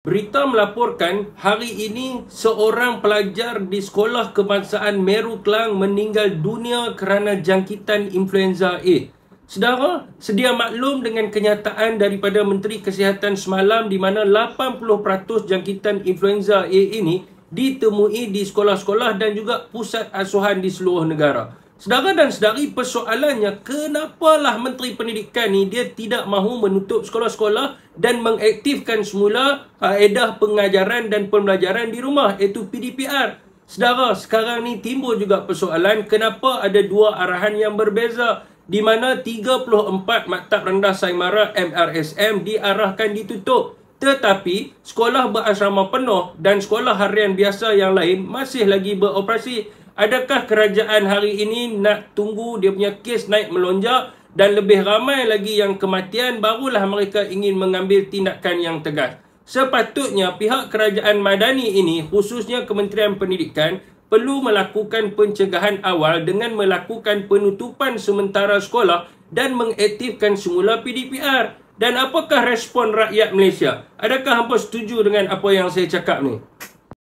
Berita melaporkan hari ini seorang pelajar di Sekolah Kebangsaan Meru Klang meninggal dunia kerana jangkitan influenza A. Saudara, sedia maklum dengan kenyataan daripada Menteri Kesihatan semalam di mana 80% jangkitan influenza A ini ditemui di sekolah-sekolah dan juga pusat asuhan di seluruh negara. Saudara dan sedari, persoalannya kenapalah Menteri Pendidikan ni dia tidak mahu menutup sekolah-sekolah dan mengaktifkan semula kaedah pengajaran dan pembelajaran di rumah, iaitu PDPR. Saudara, sekarang ni timbul juga persoalan kenapa ada dua arahan yang berbeza, di mana 34 maktab rendah Saimara MRSM diarahkan ditutup. Tetapi sekolah berasrama penuh dan sekolah harian biasa yang lain masih lagi beroperasi. Adakah kerajaan hari ini nak tunggu dia punya kes naik melonjak dan lebih ramai lagi yang kematian barulah mereka ingin mengambil tindakan yang tegas? Sepatutnya pihak kerajaan madani ini, khususnya Kementerian Pendidikan, perlu melakukan pencegahan awal dengan melakukan penutupan sementara sekolah dan mengaktifkan semula PDPR. Dan apakah respon rakyat Malaysia? Adakah hampa setuju dengan apa yang saya cakap ni?